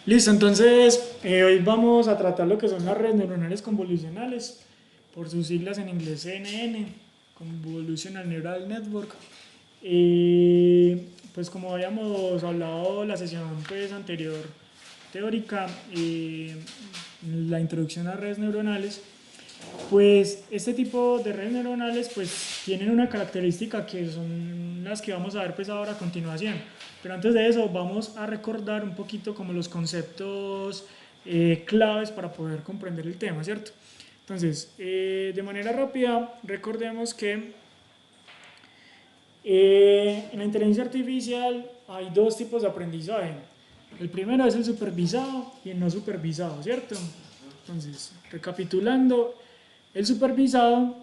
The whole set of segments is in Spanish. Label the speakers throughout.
Speaker 1: Listo, entonces hoy vamos a tratar lo que son las redes neuronales convolucionales, por sus siglas en inglés CNN, Convolutional Neural Network. Pues como habíamos hablado la sesión pues, anterior teórica, la introducción a redes neuronales, pues este tipo de redes neuronales pues tienen una característica que son las que vamos a ver pues ahora a continuación. Pero antes de eso vamos a recordar un poquito como los conceptos claves para poder comprender el tema, ¿cierto? Entonces, de manera rápida, recordemos que en la inteligencia artificial hay dos tipos de aprendizaje. El primero es el supervisado y el no supervisado, ¿cierto? Entonces, recapitulando, el supervisado,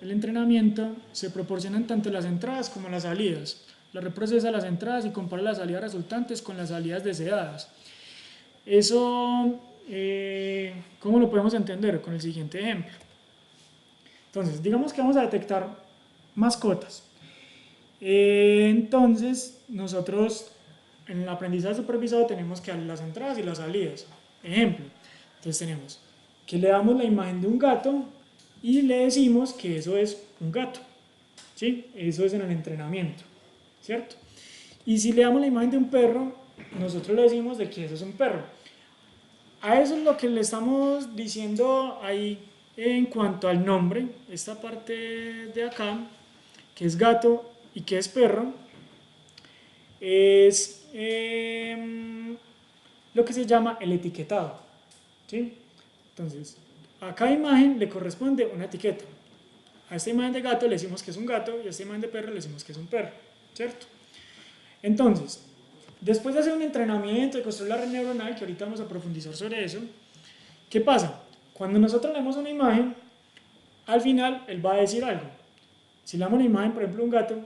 Speaker 1: el entrenamiento, se proporcionan tanto las entradas como las salidas. La red procesa las entradas y compara las salidas resultantes con las salidas deseadas. Eso, ¿cómo lo podemos entender? Con el siguiente ejemplo. Entonces, digamos que vamos a detectar mascotas. Entonces, nosotros en el aprendizaje supervisado tenemos que darle las entradas y las salidas. Ejemplo, entonces tenemos que le damos la imagen de un gato y le decimos que eso es un gato. ¿Sí? Eso es en el entrenamiento, ¿cierto? Y si le damos la imagen de un perro, nosotros le decimos de que eso es un perro. A eso es lo que le estamos diciendo ahí en cuanto al nombre, esta parte de acá, que es gato y que es perro, es lo que se llama el etiquetado. ¿Sí? Entonces, a cada imagen le corresponde una etiqueta. A esta imagen de gato le decimos que es un gato y a esta imagen de perro le decimos que es un perro. ¿Cierto? Entonces, después de hacer un entrenamiento, de construir la red neuronal, que ahorita vamos a profundizar sobre eso, ¿qué pasa? Cuando nosotros leemos una imagen, al final él va a decir algo. Si le damos una imagen, por ejemplo, un gato,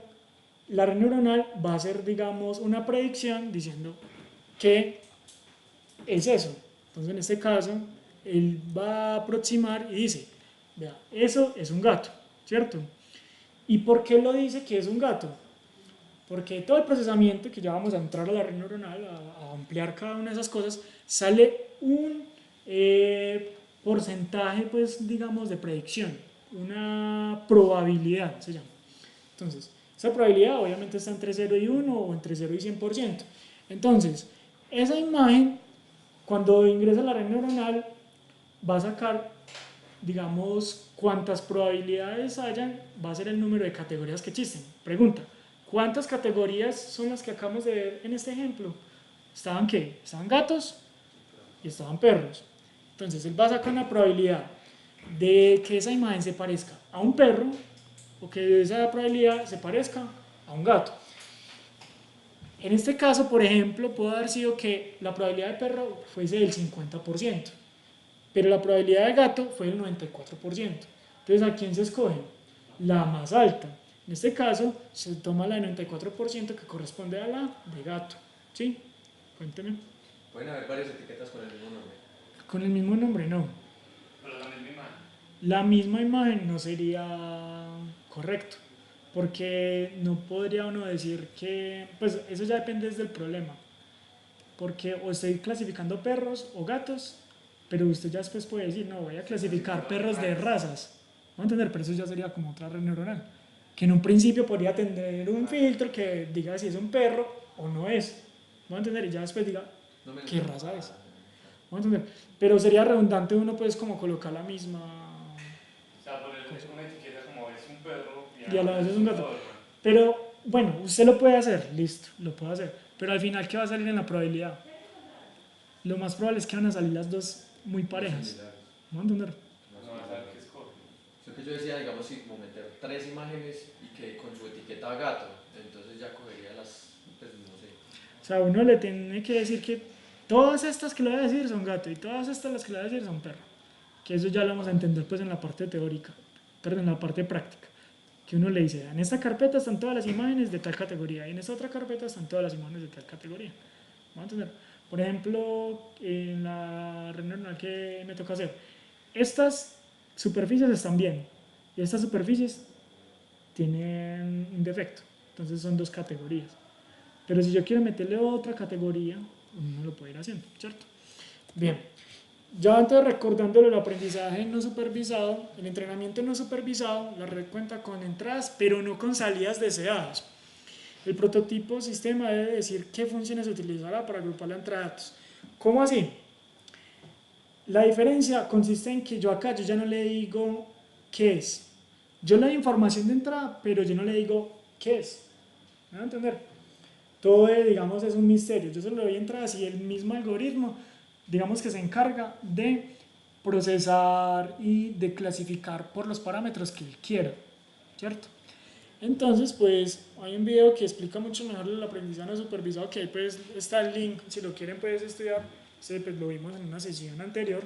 Speaker 1: la red neuronal va a hacer, digamos, una predicción diciendo que es eso. Entonces, en este caso, él va a aproximar y dice, vea, eso es un gato, ¿cierto? ¿Y por qué lo dice que es un gato? Porque todo el procesamiento, que ya vamos a entrar a la red neuronal, a ampliar cada una de esas cosas, sale un porcentaje, pues, digamos, de predicción, una probabilidad se llama. Entonces, esa probabilidad obviamente está entre 0 y 1 o entre 0 y 100%. Entonces, esa imagen, cuando ingresa a la red neuronal, va a sacar, digamos, cuántas probabilidades hayan, va a ser el número de categorías que existen. Pregunta, ¿cuántas categorías son las que acabamos de ver en este ejemplo? ¿Estaban qué? Estaban gatos y estaban perros. Entonces él va a sacar una probabilidad de que esa imagen se parezca a un perro o que esa probabilidad se parezca a un gato. En este caso, por ejemplo, puede haber sido que la probabilidad de perro fuese del 50%, pero la probabilidad de gato fue del 94%. Entonces, ¿a quién se escoge? La más alta. En este caso, se toma la de 94% que corresponde a la de gato. ¿Sí? Cuénteme.
Speaker 2: Pueden haber varias etiquetas con el mismo nombre.
Speaker 1: Con el mismo nombre, no.
Speaker 2: Pero la misma imagen.
Speaker 1: La misma imagen no sería correcto, porque no podría uno decir que, pues eso ya depende del problema, porque o estoy clasificando perros o gatos, pero usted ya después puede decir, no, voy a clasificar perros de razas, ¿no? Entender? Pero eso ya sería como otra red neuronal, que en un principio podría tener un filtro que diga si es un perro o no es, ¿no? Entender? Y ya después diga
Speaker 2: No me
Speaker 1: qué
Speaker 2: entiendo.
Speaker 1: raza es, ¿no? Entender? Pero sería redundante uno pues como colocar la misma
Speaker 2: O sea, ponerle
Speaker 1: cosa,
Speaker 2: una etiqueta como es un perro y
Speaker 1: y a la
Speaker 2: además
Speaker 1: vez es
Speaker 2: es
Speaker 1: un
Speaker 2: un
Speaker 1: gato.
Speaker 2: Doberman.
Speaker 1: Pero bueno, usted lo puede hacer, listo, lo puede hacer. Pero al final, ¿qué va a salir en la probabilidad? Lo más probable es que van a salir las dos muy
Speaker 2: Muy
Speaker 1: parejas.
Speaker 2: similares.
Speaker 1: ¿No? ¿Entender?
Speaker 2: No va a saber qué escoge. Lo que yo decía, digamos, si como meter tres imágenes y que con su etiqueta gato, entonces ya cogería las, pues no sé.
Speaker 1: O sea, uno le tiene que decir que todas estas que le voy a decir son gato y todas estas las que le voy a decir son perro. Que eso ya lo vamos a entender pues en la parte teórica, perdón, en la parte práctica. Que uno le dice, en esta carpeta están todas las imágenes de tal categoría y en esta otra carpeta están todas las imágenes de tal categoría. ¿Vamos a entender? Por ejemplo, en la red neuronal que me toca hacer, estas superficies están bien y estas superficies tienen un defecto. Entonces son dos categorías. Pero si yo quiero meterle otra categoría, uno lo puede ir haciendo, ¿cierto? Bien, ya antes recordándolo, el aprendizaje no supervisado, el entrenamiento no supervisado, la red cuenta con entradas, pero no con salidas deseadas. El prototipo sistema debe decir qué funciones utilizará para agrupar la entrada de datos. ¿Cómo así? La diferencia consiste en que yo acá yo ya no le digo qué es. Yo le doy información de entrada, pero yo no le digo qué es. ¿Me van a entender? Todo, digamos, es un misterio. Yo solo le doy entradas y el mismo algoritmo, digamos que se encarga de procesar y de clasificar por los parámetros que él quiera, ¿cierto? Entonces, pues, hay un video que explica mucho mejor el aprendizaje no supervisado, que ahí pues está el link, si lo quieren puedes estudiar, pues lo vimos en una sesión anterior,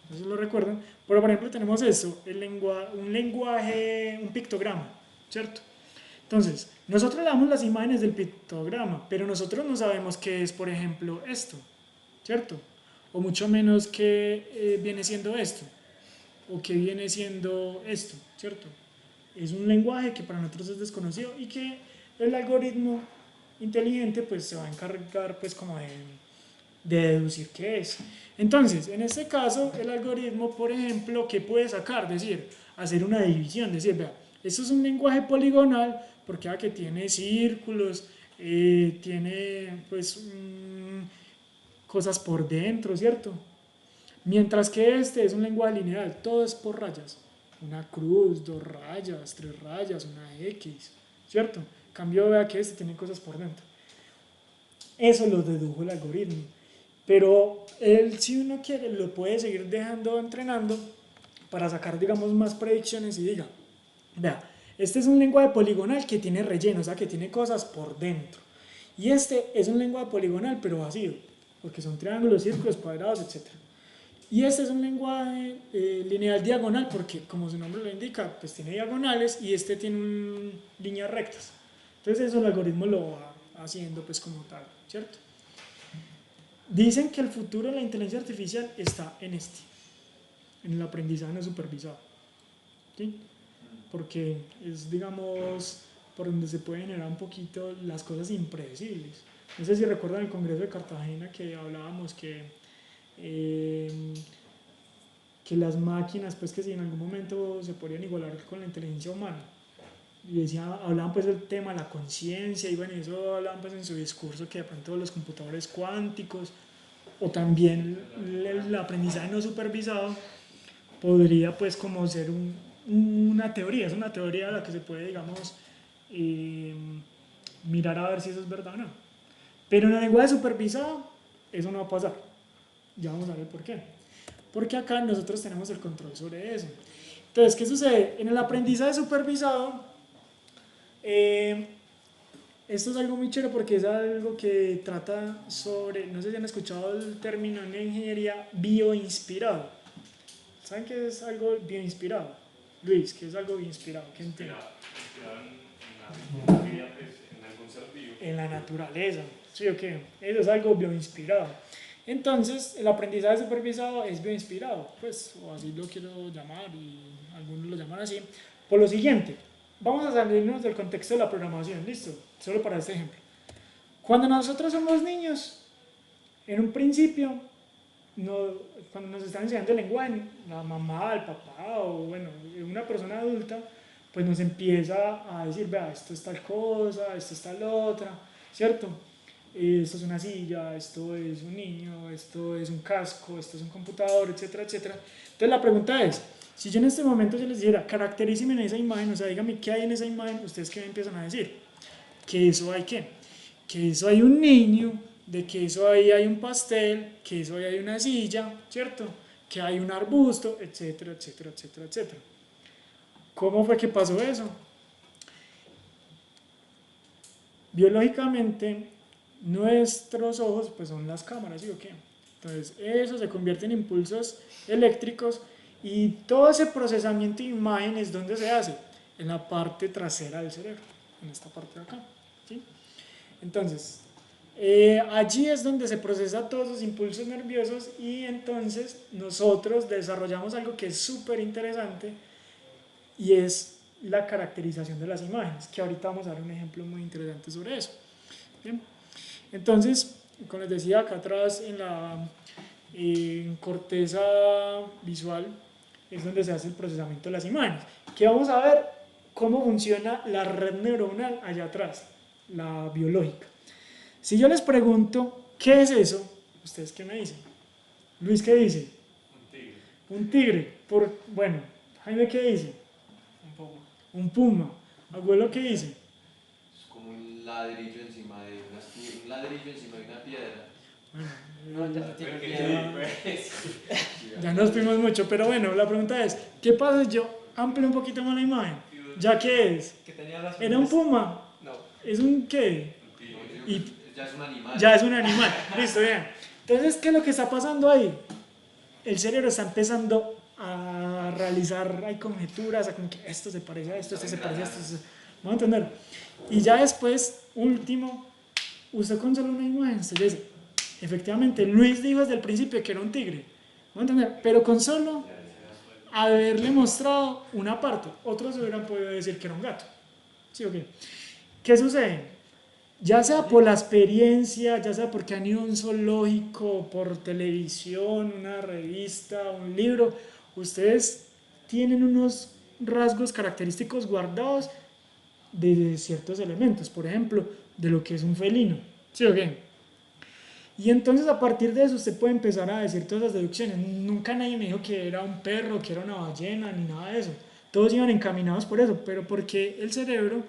Speaker 1: no sé si lo recuerdan, pero por ejemplo tenemos esto, un lenguaje, un pictograma, ¿cierto? Entonces, nosotros le damos las imágenes del pictograma, pero nosotros no sabemos qué es, por ejemplo, esto, ¿cierto? O mucho menos qué viene siendo esto, o qué viene siendo esto, ¿cierto? Es un lenguaje que para nosotros es desconocido y que el algoritmo inteligente pues se va a encargar pues como de deducir qué es. Entonces, en este caso, el algoritmo, por ejemplo, ¿qué puede sacar? Decir, hacer una división, decir, vea, esto es un lenguaje poligonal porque que tiene círculos, tiene pues cosas por dentro, ¿cierto? Mientras que este es un lenguaje lineal, todo es por rayas. Una cruz, dos rayas, tres rayas, una X, ¿cierto? En cambio, vea que este tiene cosas por dentro. Eso lo dedujo el algoritmo. Pero él, si uno quiere, lo puede seguir dejando entrenando para sacar, digamos, más predicciones y diga, vea, este es un lenguaje poligonal que tiene relleno, o sea, que tiene cosas por dentro. Y este es un lenguaje poligonal, pero vacío, porque son triángulos, círculos, cuadrados, etc. Y este es un lenguaje lineal diagonal, porque como su nombre lo indica, pues tiene diagonales y este tiene líneas rectas. Entonces eso el algoritmo lo va haciendo pues como tal, ¿cierto? Dicen que el futuro de la inteligencia artificial está en en el aprendizaje no supervisado, ¿sí? Porque es, digamos, por donde se puede generar un poquito las cosas impredecibles. No sé si recuerdan el Congreso de Cartagena que hablábamos eh, que las máquinas, pues que si en algún momento se podrían igualar con la inteligencia humana. Y hablaban pues del tema de la conciencia y bueno, eso hablaban pues en su discurso que de pronto los computadores cuánticos o también el aprendizaje no supervisado podría pues como ser una teoría, es una teoría a la que se puede digamos eh, mirar a ver si eso es verdad o no. Pero en el lenguaje supervisado eso no va a pasar, ya vamos a ver por qué. Porque acá nosotros tenemos el control sobre eso. Entonces, ¿qué sucede? En el aprendizaje supervisado, esto es algo muy chévere porque es algo que trata sobre, no sé si han escuchado el término en ingeniería bioinspirado. ¿Saben qué es algo bioinspirado? Luis, ¿qué es algo bioinspirado? ¿Qué entiende?
Speaker 3: En algún ser vivo.
Speaker 1: En la naturaleza, ¿sí o qué? Eso es algo bioinspirado. Entonces, el aprendizaje supervisado es bioinspirado, pues, o así lo quiero llamar, y algunos lo llaman así, por lo siguiente. Vamos a salirnos del contexto de la programación, ¿listo? Solo para este ejemplo. Cuando nosotros somos niños, en un principio, cuando nos están enseñando el lenguaje, la mamá, el papá, o bueno, una persona adulta, pues nos empieza a decir, vea, esto es tal cosa, esto es tal otra, ¿cierto? Esto es una silla, esto es un niño, esto es un casco, esto es un computador, etcétera, etcétera. Entonces la pregunta es, si yo en este momento yo les dijera, caracterícenme en esa imagen, o sea, díganme qué hay en esa imagen, ¿ustedes qué me empiezan a decir? Que eso hay qué, que eso hay un niño, de que eso ahí hay un pastel, que eso ahí hay una silla, ¿cierto? Que hay un arbusto, etcétera, etcétera, etcétera, etcétera. ¿Cómo fue que pasó eso? Biológicamente, nuestros ojos pues son las cámaras, ¿sí o qué? Entonces, eso se convierte en impulsos eléctricos y todo ese procesamiento de imágenes, ¿dónde se hace? En la parte trasera del cerebro, en esta parte de acá, ¿sí? Entonces, allí es donde se procesa todos esos impulsos nerviosos y entonces nosotros desarrollamos algo que es súper interesante y es la caracterización de las imágenes, que ahorita vamos a dar un ejemplo muy interesante sobre eso. Bien. Entonces, como les decía, acá atrás en la corteza visual es donde se hace el procesamiento de las imágenes. Que vamos a ver cómo funciona la red neuronal allá atrás, la biológica. Si yo les pregunto, ¿qué es eso? ¿Ustedes qué me dicen? Luis, ¿qué dice?
Speaker 3: Un tigre.
Speaker 1: Un tigre. Bueno, Jaime, ¿qué dice?
Speaker 3: Un puma.
Speaker 1: Un puma. Abuelo, ¿qué dice?
Speaker 2: Es como un ladrillo encima de una piedra.
Speaker 1: Bueno,
Speaker 2: No, ya se tiene
Speaker 3: Porque
Speaker 2: piedra.
Speaker 3: pues,
Speaker 1: ya nos fuimos mucho, pero bueno, la pregunta es, ¿qué pasa si yo amplio un poquito más la imagen? ¿Ya qué es?
Speaker 2: Que tenía las
Speaker 1: ¿Era un puma?
Speaker 2: No,
Speaker 1: ¿Es un qué?
Speaker 3: un tigre.
Speaker 1: Y
Speaker 2: ya es un animal.
Speaker 1: ya es un animal. Listo, bien. Entonces, ¿qué es lo que está pasando ahí? El cerebro está empezando a realizar, hay conjeturas, a como que esto se parece a esto, esto se parece a esto. ¿Vamos a entender? Y ya después, último, usted con solo una imagen, usted dice, efectivamente, Luis dijo desde el principio que era un tigre. ¿Vamos a entender? Pero con solo haberle mostrado una parte, otros hubieran podido decir que era un gato. ¿Sí o qué? ¿Qué sucede? Ya sea por la experiencia, ya sea porque han ido a un zoológico, por televisión, una revista, un libro, ustedes tienen unos rasgos característicos guardados de ciertos elementos, por ejemplo, de lo que es un felino. ¿Sí o qué? Y entonces a partir de eso usted puede empezar a decir todas las deducciones. Nunca nadie me dijo que era un perro, que era una ballena, ni nada de eso. Todos iban encaminados por eso, pero porque el cerebro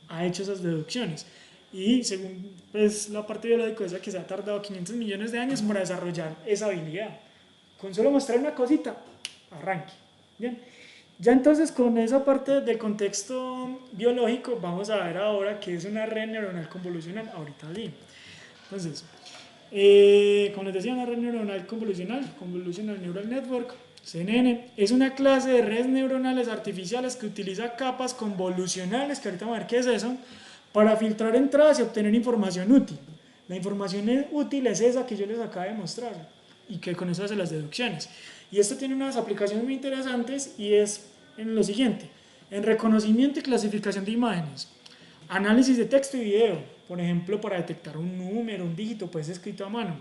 Speaker 1: ha hecho esas deducciones. Y según pues, la parte biológica es que se ha tardado 500 millones de años para desarrollar esa habilidad. Con solo mostrar una cosita, arranque. Bien. Ya entonces con esa parte del contexto biológico vamos a ver ahora qué es una red neuronal convolucional. Ahorita sí. Entonces, como les decía, una red neuronal convolucional, Convolutional Neural Network, CNN, es una clase de redes neuronales artificiales que utiliza capas convolucionales, que ahorita vamos a ver qué es eso, para filtrar entradas y obtener información útil. La información útil es esa que yo les acabo de mostrar y que con eso hace las deducciones. Y esto tiene unas aplicaciones muy interesantes y es en lo siguiente: en reconocimiento y clasificación de imágenes, análisis de texto y video, por ejemplo, para detectar un número, un dígito, pues escrito a mano,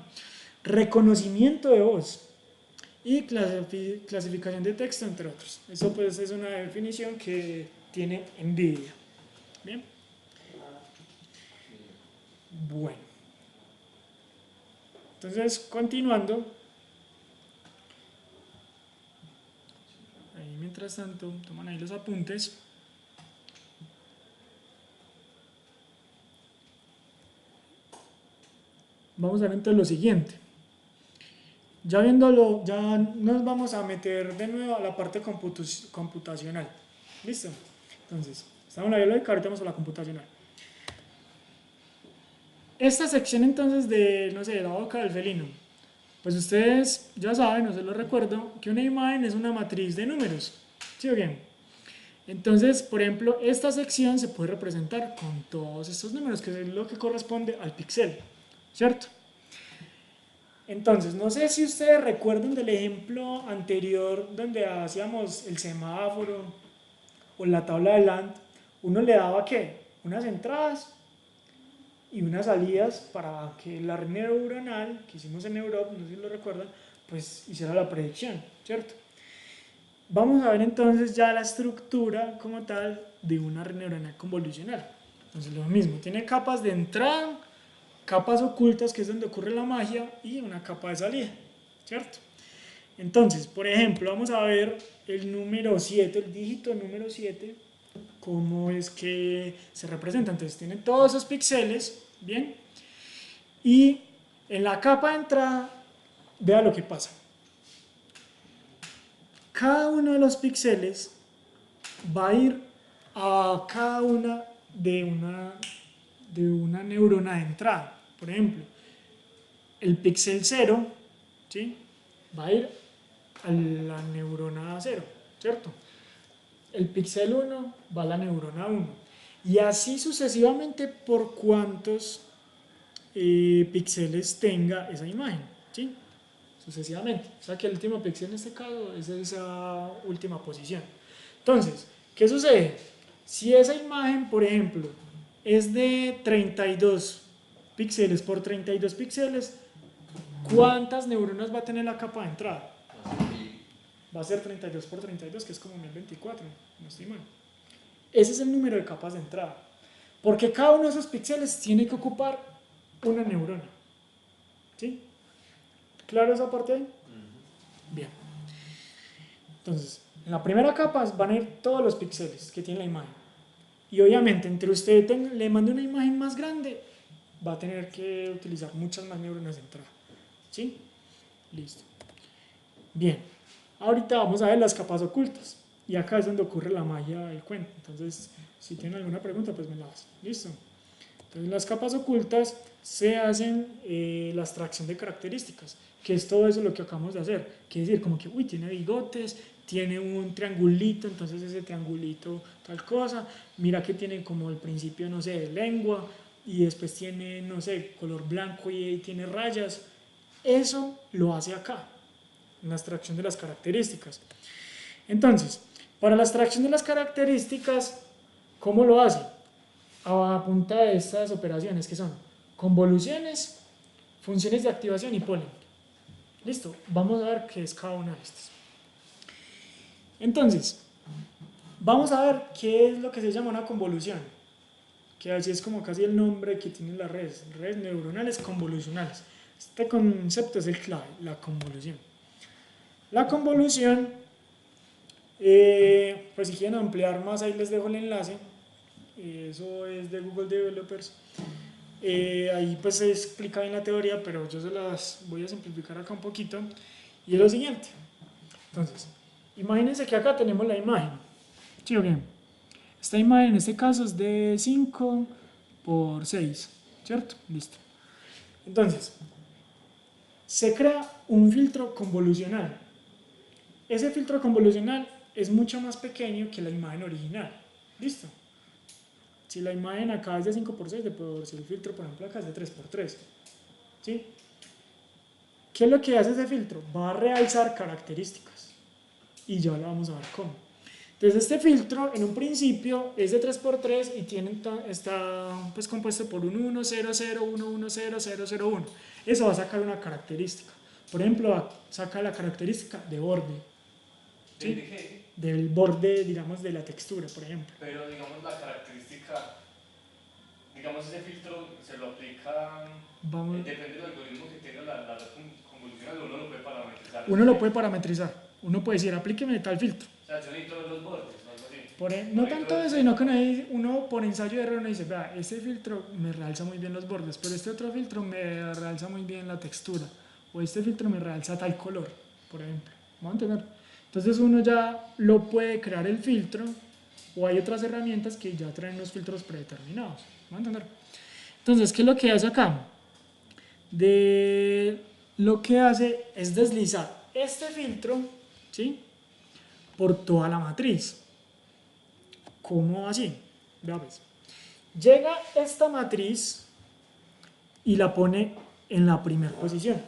Speaker 1: reconocimiento de voz y clasificación de texto, entre otros. Eso pues es una definición que tiene NVIDIA. Bien. Bueno. Entonces, continuando. Ahí mientras tanto, toman ahí los apuntes. Vamos a ver entonces lo siguiente. Ya viéndolo, ya nos vamos a meter de nuevo a la parte computacional. ¿Listo? Entonces, estamos en la biológica, ahorita vamos a la computacional. Esta sección entonces de, no sé, la boca del felino. Pues ustedes ya saben, no se lo recuerdo, que una imagen es una matriz de números. ¿Sí o bien? Entonces, por ejemplo, esta sección se puede representar con todos estos números, que es lo que corresponde al píxel, ¿cierto? Entonces, no sé si ustedes recuerdan del ejemplo anterior donde hacíamos el semáforo o la tabla de Land. Uno le daba ¿qué? Unas entradas y unas salidas para que la red neuronal que hicimos en Europe, no sé si lo recuerdan, pues hiciera la predicción, ¿cierto? Vamos a ver entonces ya la estructura como tal de una red neuronal convolucional. Entonces lo mismo, tiene capas de entrada, capas ocultas, que es donde ocurre la magia, y una capa de salida, ¿cierto? Entonces, por ejemplo, vamos a ver el número 7, el dígito número 7, cómo es que se representa. Entonces tiene todos esos píxeles, ¿bien? Y en la capa de entrada, vea lo que pasa. Cada uno de los píxeles va a ir a cada una de una neurona de entrada. Por ejemplo, el píxel 0, ¿sí?, va a ir a la neurona 0, ¿cierto? El píxel 1 va a la neurona 1. Y así sucesivamente por cuantos píxeles tenga esa imagen, ¿sí? Sucesivamente. O sea que el último píxel en este caso es esa última posición. Entonces, ¿qué sucede? Si esa imagen, por ejemplo, es de 32 píxeles por 32 píxeles, ¿cuántas neuronas va a tener la capa de entrada? Va a ser 32 por 32, que es como 1024, no estoy mal. Ese es el número de capas de entrada. Porque cada uno de esos píxeles tiene que ocupar una neurona. ¿Sí? ¿Claro esa parte ahí? Bien. Entonces, en la primera capa van a ir todos los píxeles que tiene la imagen. Y obviamente, entre usted le mande una imagen más grande, va a tener que utilizar muchas más neuronas de entrada. ¿Sí? Listo. Bien. Ahorita vamos a ver las capas ocultas. Y acá es donde ocurre la magia del cuento. Entonces, si tienen alguna pregunta, pues me la hacen. ¿Listo? Entonces, las capas ocultas se hacen la extracción de características, que es todo eso lo que acabamos de hacer. Quiere decir, como que, uy, tiene bigotes, tiene un triangulito, entonces ese triangulito tal cosa. Mira que tiene como el principio, no sé, de lengua, y después tiene, no sé, color blanco y tiene rayas. Eso lo hace acá, en la extracción de las características. Entonces, para la extracción de las características, ¿cómo lo hace? A punta de estas operaciones que son convoluciones, funciones de activación y polling. Listo, vamos a ver qué es cada una de estas. Entonces, vamos a ver qué es lo que se llama una convolución, que así es como casi el nombre que tienen las redes neuronales convolucionales. Este concepto es el clave, la convolución. La convolución, pues si quieren ampliar más, ahí les dejo el enlace. Eso es de Google Developers. Ahí pues se explica bien la teoría, pero yo se las voy a simplificar acá un poquito. Y es lo siguiente. Entonces, imagínense que acá tenemos la imagen. ¿Sí o qué? Esta imagen en este caso es de 5 por 6, ¿cierto? Listo. Entonces, se crea un filtro convolucional. Ese filtro convolucional es mucho más pequeño que la imagen original. ¿Listo? Si la imagen acá es de 5 por 6, si el filtro, por ejemplo, acá es de 3 por 3. ¿Sí? ¿Qué es lo que hace ese filtro? Va a realzar características. Y ya lo vamos a ver cómo. Entonces este filtro en un principio es de 3 por 3 y está pues compuesto por un 1, 0, 0, 1, 1, 0, 0, 0, 1. Eso va a sacar una característica. Por ejemplo, saca la característica de borde. ¿Sí?
Speaker 3: ¿De qué?
Speaker 1: Del borde, digamos, de la textura, por ejemplo.
Speaker 3: Pero digamos la característica, digamos ese filtro se lo aplica, depende del algoritmo que tenga la red convolucional, uno lo puede parametrizar.
Speaker 1: Uno lo puede parametrizar. Uno puede decir, aplíqueme tal filtro.
Speaker 3: O sea, yo necesito ver los bordes, o algo así.
Speaker 1: No tanto eso, sino que uno por ensayo de error uno dice, vea, este filtro me realza muy bien los bordes, pero este otro filtro me realza muy bien la textura, o este filtro me realza tal color, por ejemplo. ¿Vamos a entender? Entonces uno ya lo puede crear el filtro, o hay otras herramientas que ya traen los filtros predeterminados. ¿Vamos a entender? Entonces, ¿qué es lo que hace acá? Lo que hace es deslizar este filtro, ¿sí?, por toda la matriz. ¿Cómo así? Vea pues. Llega esta matriz y la pone en la primera posición.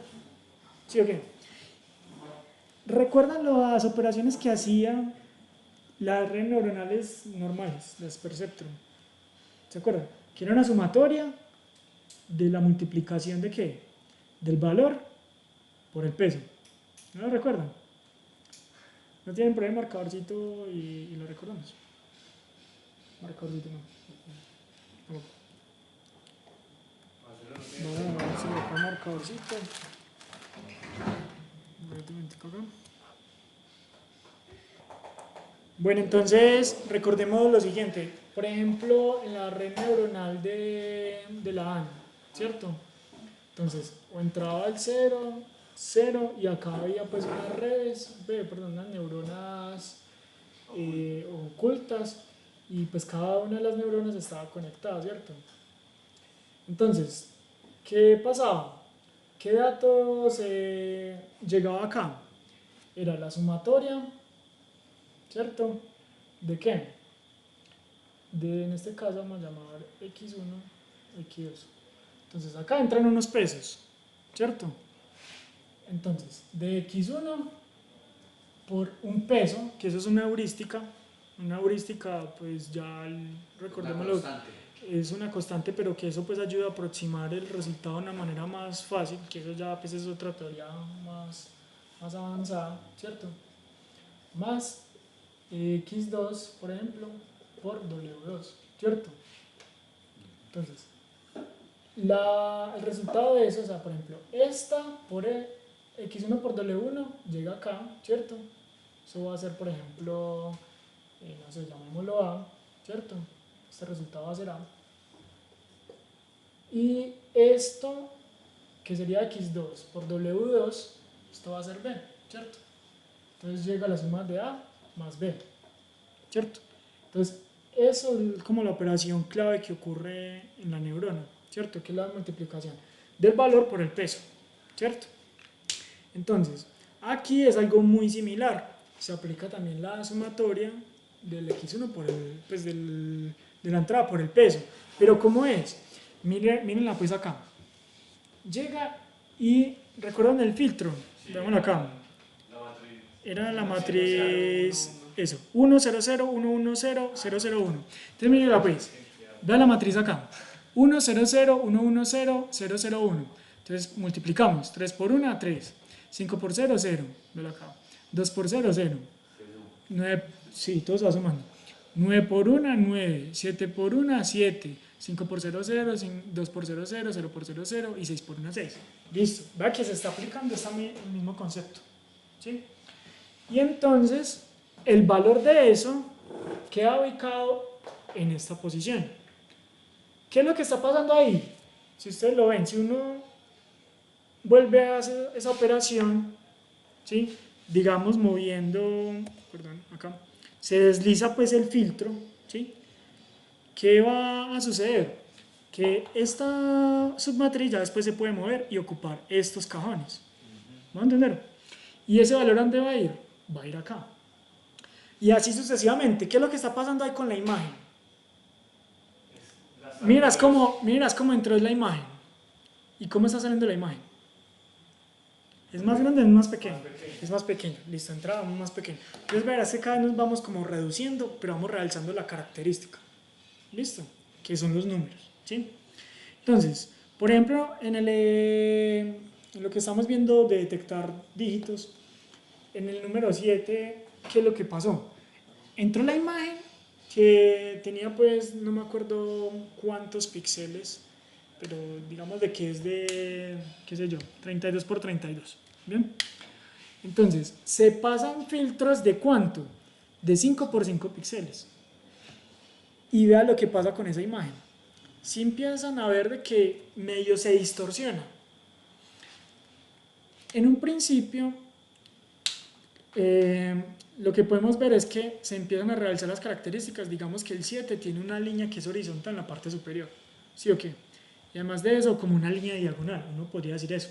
Speaker 1: ¿Sí o qué? ¿Recuerdan las operaciones que hacían las redes neuronales normales, las perceptron? ¿Se acuerdan? Que era una sumatoria de la multiplicación de ¿qué? Del valor por el peso. ¿No lo recuerdan? ¿No tienen por ahí marcadorcito y lo recordamos? Marcadorcito no. Vamos a ver si le pongo marcadorcito. Bueno, entonces recordemos lo siguiente. Por ejemplo, en la red neuronal de la AN, ¿cierto? Entonces, o entraba el 0, 0, y acá había pues unas redes, unas neuronas ocultas, y pues cada una de las neuronas estaba conectada, ¿cierto? Entonces, ¿qué pasaba? ¿Qué datos llegaba acá? Era la sumatoria, ¿cierto? ¿De qué? En este caso vamos a llamar x1, x2. Entonces acá entran unos pesos, ¿cierto? Entonces, de x1 por un peso, que eso es una heurística pues ya recordémoslo, es una constante, pero que eso pues ayuda a aproximar el resultado de una manera más fácil, que eso ya pues es otra teoría más avanzada, ¿cierto? Más x2, por ejemplo, por w2, ¿cierto? Entonces, el resultado de eso, o sea, por ejemplo, esta por x1 por w1 llega acá, ¿cierto? Eso va a ser, por ejemplo, no sé, llamémoslo a, ¿cierto? Este resultado va a ser a. Y esto, que sería x2 por w2, esto va a ser b, ¿cierto? Entonces llega la suma de a más b, ¿cierto? Entonces, eso es como la operación clave que ocurre en la neurona, ¿cierto? Que es la multiplicación del valor por el peso, ¿cierto? Entonces, aquí es algo muy similar. Se aplica también la sumatoria del x1 por el, pues de la entrada por el peso. Pero ¿cómo es? Mírenla pues acá. Llega y, ¿recuerdan el filtro?
Speaker 3: Sí,
Speaker 1: Veámoslo acá.
Speaker 3: la matriz.
Speaker 1: Era la matriz, eso, 1, 0, 0, 1, 1, 0, 0, 0, 1. Entonces mírenla pues. Vean la matriz acá. 1, 0, 0, 1, 1, 0, 0, 0, 1. Entonces multiplicamos. 3 por 1, 3. 5 por 0, 0. Velo acá. 2 por 0, 0. 9, sí, todo se va sumando. 9 por 1, 9. 7 por 1, 7. 5 por 0, 0. 2 por 0, 0. 0 por 0, 0. Y 6 por 1, 6. Listo. Vea que se está aplicando el mismo concepto. ¿Sí? Y entonces, el valor de eso queda ubicado en esta posición. ¿Qué es lo que está pasando ahí? Si ustedes lo ven, si uno vuelve a hacer esa operación, ¿sí? Digamos moviendo, perdón, acá, se desliza pues el filtro, ¿sí? ¿Qué va a suceder? Que esta submatriz ya después se puede mover y ocupar estos cajones. ¿Me van a entender? ¿Y ese valor dónde va a ir? Va a ir acá. Y así sucesivamente. ¿Qué es lo que está pasando ahí con la imagen? Miras cómo entró en la imagen. ¿Y cómo está saliendo la imagen? ¿Es más grande o es más pequeño? Es más pequeño. Listo, entrada más pequeño. Entonces verás que cada vez nos vamos como reduciendo, pero vamos realzando la característica. ¿Listo? Que son los números. ¿Sí? Entonces, por ejemplo, en lo que estamos viendo de detectar dígitos, en el número 7, ¿qué es lo que pasó? Entró la imagen que tenía pues, no me acuerdo cuántos píxeles, pero digamos de que es de, qué sé yo, 32 por 32. ¿Bien? Entonces, se pasan filtros de ¿cuánto? De 5 por 5 píxeles. Y vea lo que pasa con esa imagen. Si empiezan a ver de que medio se distorsiona. En un principio, lo que podemos ver es que se empiezan a realzar las características. Digamos que el 7 tiene una línea que es horizontal en la parte superior. ¿Sí o qué? Y además de eso, como una línea diagonal, uno podría decir eso.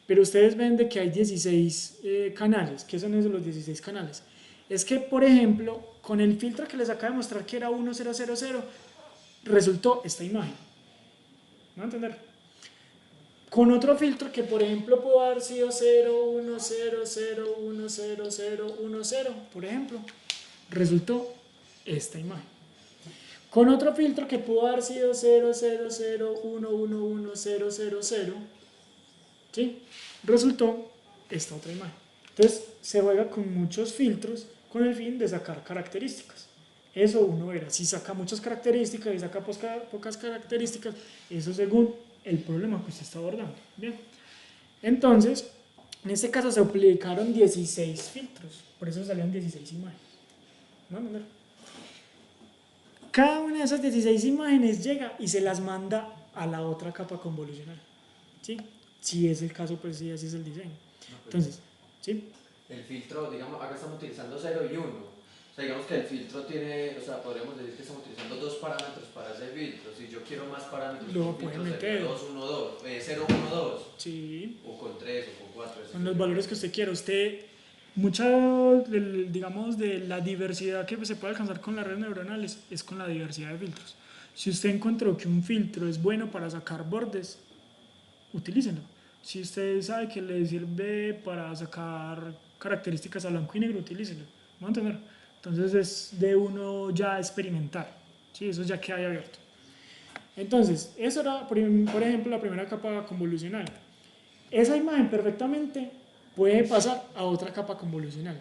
Speaker 1: Pero ustedes ven de que hay 16 canales. ¿Qué son esos los 16 canales? Es que, por ejemplo, con el filtro que les acabo de mostrar que era 1000, resultó esta imagen. ¿Me van a entender? Con otro filtro que, por ejemplo, pudo haber sido 010010010, por ejemplo, resultó esta imagen. Con otro filtro que pudo haber sido 000111000, ¿sí? Resultó esta otra imagen. Entonces se juega con muchos filtros con el fin de sacar características. Eso uno verá, si saca muchas características y saca pocas características, eso según el problema que usted está abordando. Bien. Entonces, en este caso se aplicaron 16 filtros, por eso salieron 16 imágenes. ¿No? Cada una de esas 16 imágenes llega y se las manda a la otra capa convolucional. ¿Sí? Si es el caso, pues sí, así es el diseño. Entonces, ¿sí?
Speaker 2: El filtro, digamos, acá estamos utilizando 0 y 1. O sea, digamos que el filtro tiene, o sea, podríamos decir que estamos utilizando dos parámetros para ese filtro. Si yo quiero más parámetros,
Speaker 1: lo pueden meter.
Speaker 2: 2, 1, 2, 0, 1, 2.
Speaker 1: Sí.
Speaker 2: O con 3 o con 4.
Speaker 1: Con los valores que usted quiera. Usted, mucha, digamos, de la diversidad que se puede alcanzar con las redes neuronales es con la diversidad de filtros. Si usted encontró que un filtro es bueno para sacar bordes, utilícenlo. Si usted sabe que le sirve para sacar características a blanco y negro, utilícenlo. ¿Me van a entender? Entonces es de uno ya experimentar. ¿Sí? Eso ya queda ahí abierto. Entonces, eso era, por ejemplo, la primera capa convolucional. Esa imagen perfectamente puede pasar a otra capa convolucional.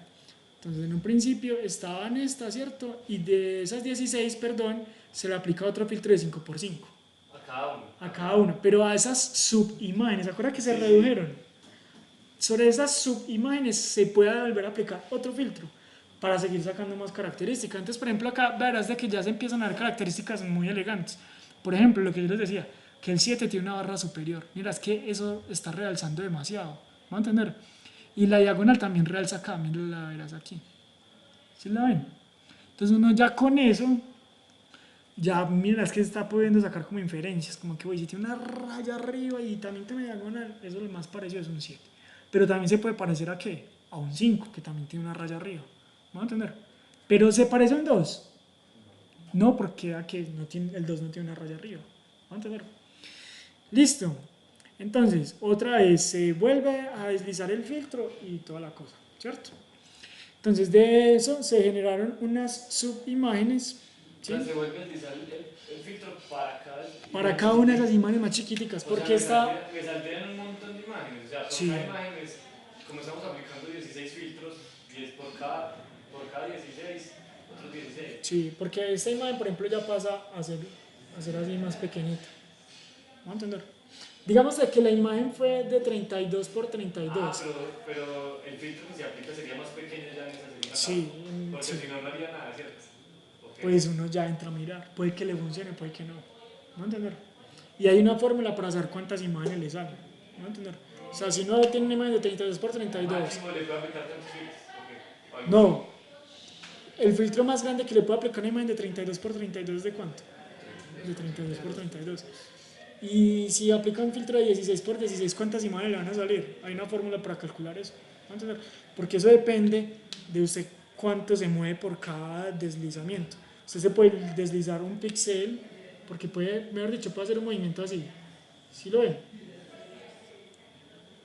Speaker 1: Entonces, en un principio estaba en esta, ¿cierto? Y de esas 16, perdón, se le aplica otro filtro de 5x5.
Speaker 3: A cada uno.
Speaker 1: A cada una, pero a esas subimágenes, ¿se acuerdan que se redujeron? Sobre esas subimágenes se puede volver a aplicar otro filtro para seguir sacando más características. Entonces, por ejemplo, acá verás de que ya se empiezan a ver características muy elegantes. Por ejemplo, lo que yo les decía, que el 7 tiene una barra superior. Mira, es que eso está realzando demasiado. ¿Van a entender? Y la diagonal también realza acá. Mira, la verás aquí. ¿Sí la ven? Entonces uno ya con eso, ya mira, es que está pudiendo sacar como inferencias. Como que, oye, si tiene una raya arriba y también tiene diagonal, eso lo más parecido es un 7. Pero también se puede parecer a ¿qué? A un 5, que también tiene una raya arriba. ¿Van a entender? Pero se parece a un 2. No, porque no tiene, el 2 no tiene una raya arriba. ¿Van a entender? Listo. Entonces, otra vez se vuelve a deslizar el filtro y toda la cosa, ¿cierto? Entonces, de eso se generaron unas subimágenes. ¿Sí?
Speaker 3: O sea, se vuelve a deslizar el filtro
Speaker 1: para cada una de esas imágenes más chiquiticas. Porque está...
Speaker 3: Me saltean un montón de imágenes. O sea, por
Speaker 1: sí.
Speaker 3: cada imagen, como estamos aplicando 16 filtros, 10 por cada 16, otros 16.
Speaker 1: Sí, porque esta imagen, por ejemplo, ya pasa a ser así más pequeñita. ¿Vamos a entender? Digamos que la imagen fue de 32 por 32.
Speaker 3: Ah, pero el filtro que se aplica sería más pequeño ya en esa segunda capa.
Speaker 1: Sí.
Speaker 3: Porque
Speaker 1: sí.
Speaker 3: si no, no haría nada, ¿cierto? Okay.
Speaker 1: Pues uno ya entra a mirar. Puede que le funcione, puede que no. ¿No entender? Y hay una fórmula para saber cuántas imágenes le salen. ¿No entender? O sea, si uno tiene una imagen de 32 por 32.
Speaker 3: ¿Máximo le puede aplicar tantos filtros? Okay.
Speaker 1: No. El filtro más grande que le puede aplicar a una imagen de 32 por 32 ¿de cuánto? De 32 por 32. Y si aplica un filtro de 16 por 16, ¿cuántas imágenes le van a salir? Hay una fórmula para calcular eso. ¿No entender? Porque eso depende de usted cuánto se mueve por cada deslizamiento. Usted se puede deslizar un píxel, porque puede, mejor dicho, puede hacer un movimiento así. ¿Sí lo ven?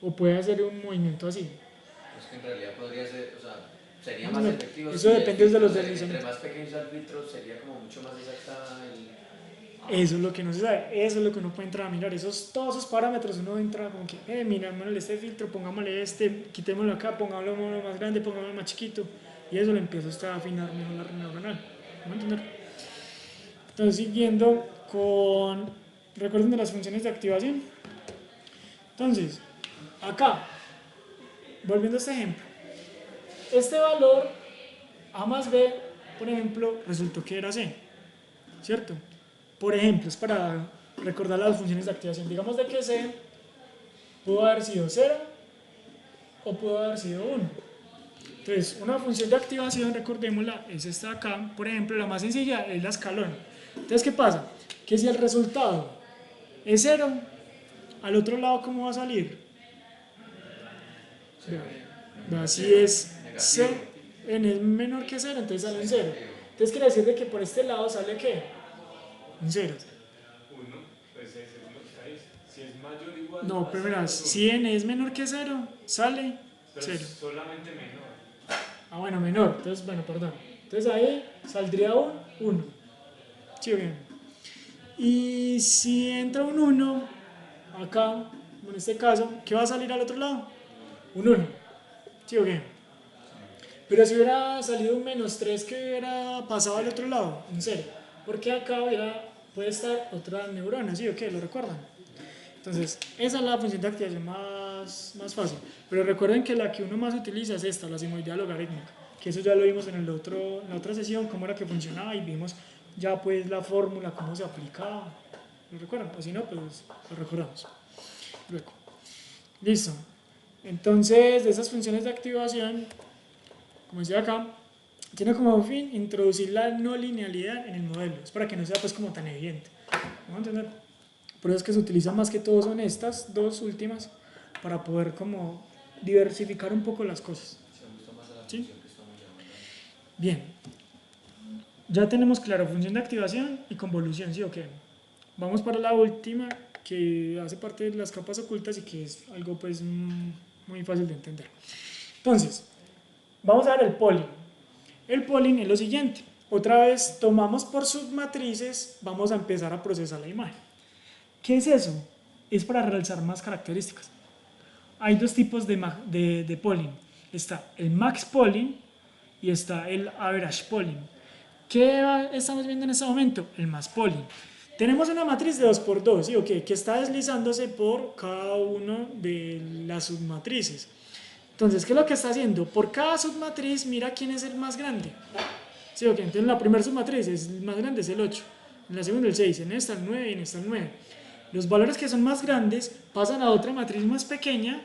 Speaker 1: O puede hacer un movimiento así.
Speaker 2: Es que en realidad podría ser, o sea, sería más efectivo.
Speaker 1: Eso depende de los deslizamientos.
Speaker 2: Entre más pequeño sea el filtro, sería como mucho más exacta el...
Speaker 1: Eso es lo que no se sabe, eso es lo que uno puede entrar a mirar, todos esos parámetros uno entra como que, mirámosle este filtro, pongámosle este, quitémoslo acá, pongámoslo más grande, pongámoslo más chiquito, y eso le empieza usted a afinar mejor la red neuronal. ¿Me entender? Entonces, siguiendo con, recuerden de las funciones de activación. Entonces, acá, volviendo a este ejemplo, este valor A más B, por ejemplo, resultó que era C, ¿cierto? Por ejemplo, es para recordar las funciones de activación. Digamos de que C pudo haber sido 0 o pudo haber sido 1. Entonces, una función de activación, recordémosla, es esta de acá. Por ejemplo, la más sencilla es la escalón. Entonces, ¿qué pasa? Que si el resultado es 0, al otro lado, ¿cómo va a salir? Si es C, n es menor que 0, entonces sale un 0. Entonces, quiere decir de que por este lado sale ¿qué? Un 0.
Speaker 3: 1, pues es lo que está ahí. Si es mayor o igual.
Speaker 1: No, pero verás, si n es menor que 0, sale 0.
Speaker 3: Pero solamente menor.
Speaker 1: Ah, bueno, menor. Entonces, bueno, perdón. Entonces ahí saldría un 1. Sí, bien. Y si entra un 1, acá, en este caso, ¿qué va a salir al otro lado? Un 1. Sí, bien. Pero si hubiera salido un -3, ¿qué hubiera pasado al otro lado? Un 0. Porque acá puede estar otra neurona, ¿sí o qué? ¿Lo recuerdan? Entonces, esa es la función de activación más fácil. Pero recuerden que la que uno más utiliza es esta, la simoidea logarítmica. Que eso ya lo vimos en la otra sesión, cómo era que funcionaba y vimos ya pues la fórmula, cómo se aplicaba. ¿Lo recuerdan? O si no, pues lo recordamos. Luego. Listo. Entonces, de esas funciones de activación, como decía acá, tiene como fin introducir la no linealidad en el modelo. Es para que no sea pues como tan evidente. ¿Vamos a entender? Por eso es que se utiliza más que todo son estas dos últimas para poder como diversificar un poco las cosas. ¿Sí? Bien. Ya tenemos claro función de activación y convolución, ¿sí o qué? Vamos para la última que hace parte de las capas ocultas y que es algo pues muy fácil de entender. Entonces, vamos a ver el polling. El polling es lo siguiente. otra vez tomamos por submatrices, vamos a empezar a procesar la imagen. ¿Qué es eso? Es para realzar más características. Hay dos tipos de polling. Está el max polling y está el average polling. ¿Qué estamos viendo en este momento? El max polling. Tenemos una matriz de 2×2, ¿sí? Okay, que está deslizándose por cada una de las submatrices. Entonces, ¿qué es lo que está haciendo? Por cada submatriz, mira quién es el más grande. ¿Sí? Okay, entonces, la primera submatriz el más grande es el 8, en la segunda el 6, en esta el 9 y en esta el 9. Los valores que son más grandes pasan a otra matriz más pequeña,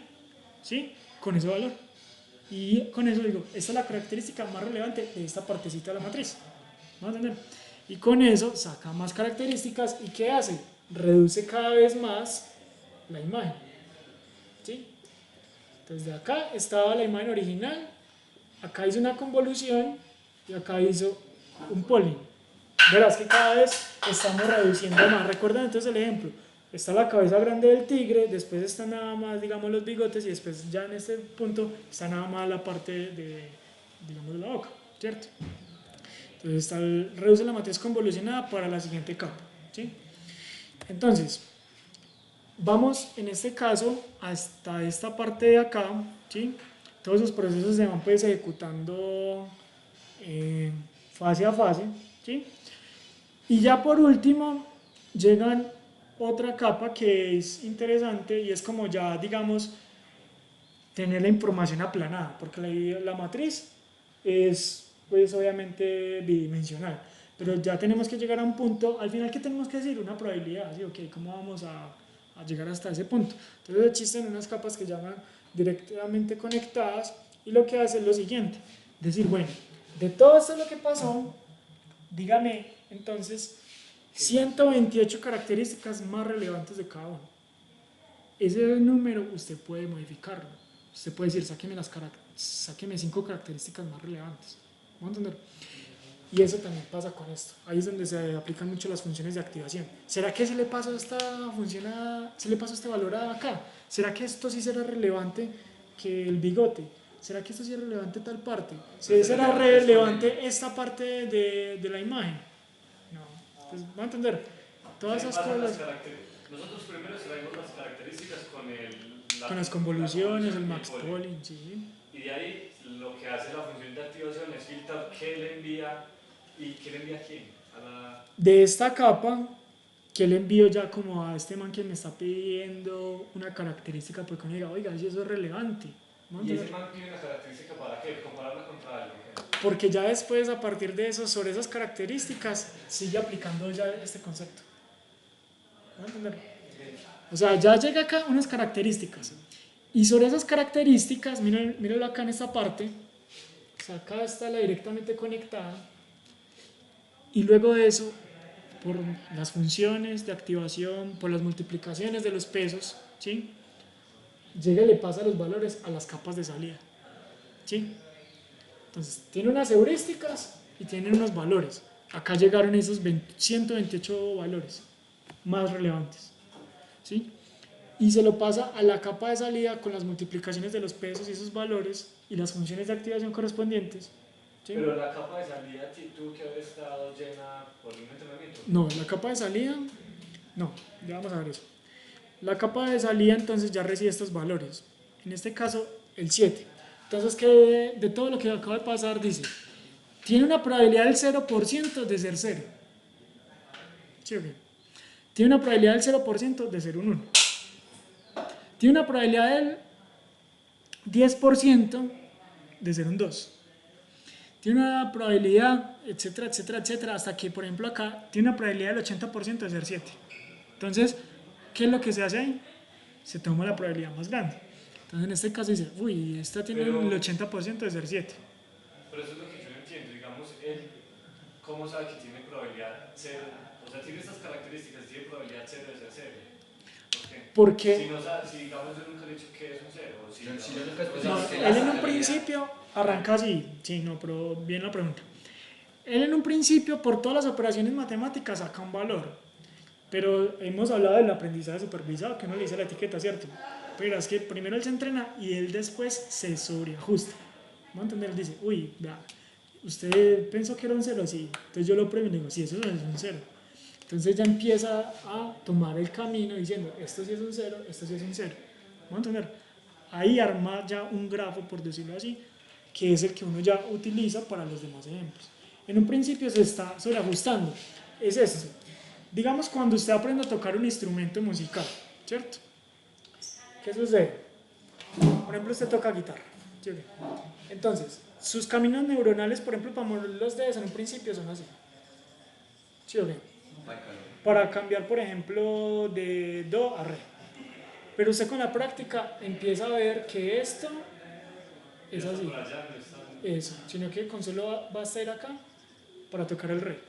Speaker 1: ¿sí? Con ese valor. Y con eso digo, esta es la característica más relevante de esta partecita de la matriz. ¿Vamos a entender? Y con eso saca más características. ¿Y qué hace? Reduce cada vez más la imagen. ¿Sí? Entonces de acá estaba la imagen original, acá hizo una convolución y acá hizo un polling. Verás que cada vez estamos reduciendo más. Recuerden entonces el ejemplo. Está la cabeza grande del tigre, después está nada más, digamos, los bigotes y después ya en este punto está nada más la parte de, digamos, de la boca, ¿cierto? Entonces reduce la matriz convolucionada para la siguiente capa, ¿sí? Entonces, vamos en este caso hasta esta parte de acá, ¿sí? Todos esos procesos se van pues ejecutando fase a fase, ¿sí? Y ya por último llegan otra capa que es interesante y es como ya, digamos, tener la información aplanada, porque la matriz es, pues, obviamente bidimensional, pero ya tenemos que llegar a un punto, al final, ¿qué tenemos que decir? Una probabilidad, ¿sí? Ok, ¿cómo vamos a llegar hasta ese punto? Entonces existen unas capas que llaman directamente conectadas y lo que hace es lo siguiente, decir, bueno, de todo esto lo que pasó, dígame, entonces, 128 características más relevantes de cada uno. Ese número usted puede modificarlo. Usted puede decir, sáqueme 5 características más relevantes. ¿Vamos a entender? Y eso también pasa con esto. Ahí es donde se aplican mucho las funciones de activación. ¿Será que se le pasó esta función se le pasó este valor acá? ¿Será que esto sí será relevante que el bigote? ¿Será que esto sí es relevante tal parte? ¿Será relevante esta parte de la imagen? Pues van a entender todas esas cosas.
Speaker 3: Nosotros primero extraemos las características
Speaker 1: con las convoluciones, el max polling, sí.
Speaker 3: Y de ahí lo que hace la función de activación es filtrar qué le envía y qué le envía a quién.
Speaker 1: De esta capa, ¿qué le envío ya como a este man que me está pidiendo una característica? Porque uno diga, oiga, si eso es relevante.
Speaker 3: ¿Y ese man tiene una característica para qué? ¿Compararla contra algo?
Speaker 1: Porque ya después, a partir de eso, sobre esas características, sigue aplicando ya este concepto. ¿Van a entender? O sea, ya llega acá unas características. Y sobre esas características, mírenlo acá en esta parte. O sea, acá está la directamente conectada. Y luego de eso, por las funciones de activación, por las multiplicaciones de los pesos, ¿sí? Llega y le pasa los valores a las capas de salida, ¿sí? Entonces, tiene unas heurísticas y tiene unos valores. Acá llegaron esos 128 valores más relevantes, ¿sí? Y se lo pasa a la capa de salida con las multiplicaciones de los pesos y esos valores y las funciones de activación correspondientes. ¿Sí?
Speaker 3: Pero la capa de salida tuvo que haber estado llena por un entrenamiento.
Speaker 1: No, la capa de salida, no, ya vamos a ver eso. La capa de salida entonces ya recibe estos valores. En este caso, el 7. Entonces, que de todo lo que acaba de pasar, dice, tiene una probabilidad del 0% de ser 0. ¿Sí o qué? Tiene una probabilidad del 0% de ser un 1. Tiene una probabilidad del 10% de ser un 2. Tiene una probabilidad, etcétera, etcétera, etcétera, hasta que, por ejemplo, acá tiene una probabilidad del 80% de ser 7. Entonces, ¿qué es lo que se hace ahí? Se toma la probabilidad más grande. Entonces, en este caso dice, uy, esta tiene el 80% de ser 7.
Speaker 3: Pero eso es lo que yo no entiendo. Digamos, él, ¿cómo sabe que tiene probabilidad 0? O sea, tiene estas características, tiene probabilidad 0 de ser 0. ¿Por qué?
Speaker 1: Porque,
Speaker 3: si digamos, yo nunca le he dicho que es un 0. O si
Speaker 2: yo nunca he
Speaker 1: no, él en un principio arranca así. Sí, no, pero bien la pregunta. Él en un principio, por todas las operaciones matemáticas, saca un valor. Pero hemos hablado del aprendizaje supervisado, que uno le dice la etiqueta, ¿cierto? Pero es que primero él se entrena y él después se sobreajusta. ¿Vamos a entender? Él dice, uy, vea, ¿usted pensó que era un 0? Sí. Entonces yo lo premio y le digo, sí, eso es un 0. Entonces ya empieza a tomar el camino diciendo, esto sí es un 0, esto sí es un 0. ¿Vamos a entender? Ahí arma ya un grafo, por decirlo así, que es el que uno ya utiliza para los demás ejemplos. En un principio se está sobreajustando. Es esto. Digamos cuando usted aprende a tocar un instrumento musical, ¿cierto? ¿Qué sucede? Por ejemplo, usted toca guitarra. ¿Sí? Entonces, sus caminos neuronales, por ejemplo, para mover los dedos en un principio son así. ¿Sí o qué? Para cambiar, por ejemplo, de do a re. Pero usted con la práctica empieza a ver que esto es así. Eso, sino que con solo va a estar acá para tocar el re.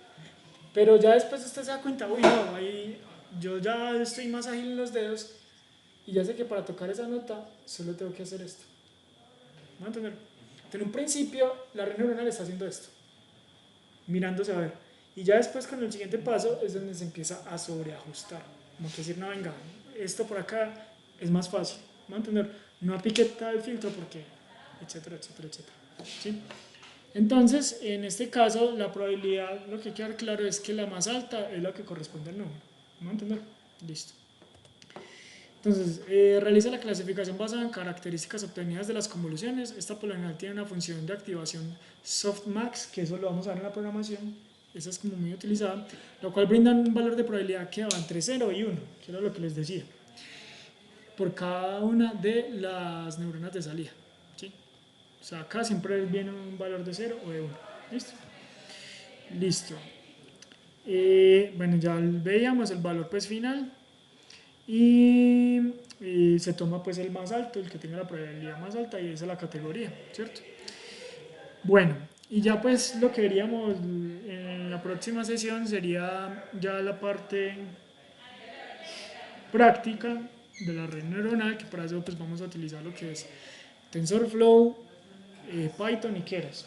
Speaker 1: Pero ya después usted se da cuenta, uy, no, ahí yo ya estoy más ágil en los dedos y ya sé que para tocar esa nota solo tengo que hacer esto. ¿Me van a entender? En un principio, la red neuronal está haciendo esto, mirándose a ver. Y ya después, con el siguiente paso, es donde se empieza a sobreajustar. Como que decir, no, venga, esto por acá es más fácil. ¿Me van a entender? No aplique tal filtro porque, etcétera, etcétera, etcétera. ¿Sí? Entonces, en este caso, la probabilidad, lo que queda claro es que la más alta es la que corresponde al número. ¿Me van a entender? Listo. Entonces, realiza la clasificación basada en características obtenidas de las convoluciones. Esta por lo general tiene una función de activación softmax, que eso lo vamos a ver en la programación. Esa es como muy utilizada, lo cual brinda un valor de probabilidad que va entre 0 y 1, que era lo que les decía, por cada una de las neuronas de salida. ¿Sí? O sea, acá siempre viene un valor de 0 o de 1. ¿Listo? Listo. Bueno, ya veíamos el valor pues final. Y se toma pues el más alto, el que tenga la probabilidad más alta, y esa es la categoría, ¿cierto? Bueno, y ya pues lo que veríamos en la próxima sesión sería ya la parte práctica de la red neuronal, que para eso pues vamos a utilizar lo que es TensorFlow, Python y Keras.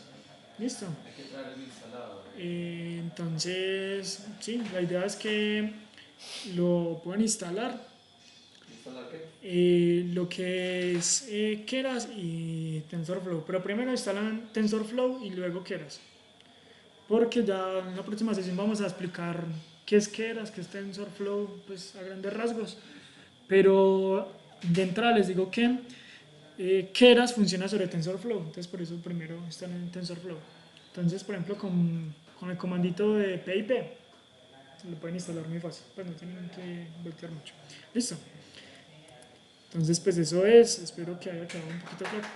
Speaker 1: ¿Listo?
Speaker 2: Hay que traer el instalado.
Speaker 1: Entonces, sí, la idea es que lo puedan instalar.
Speaker 2: ¿Instalar qué?
Speaker 1: Lo que es Keras y TensorFlow, pero primero instalan TensorFlow y luego Keras, porque ya en la próxima sesión vamos a explicar qué es Keras, qué es TensorFlow, pues a grandes rasgos, pero de entrada les digo que Keras funciona sobre TensorFlow, entonces por eso primero están en TensorFlow. Entonces, por ejemplo, con el comandito de PIP lo pueden instalar muy fácil, pues no tienen que voltear mucho. Listo. Entonces, pues eso es, espero que haya quedado un poquito claro.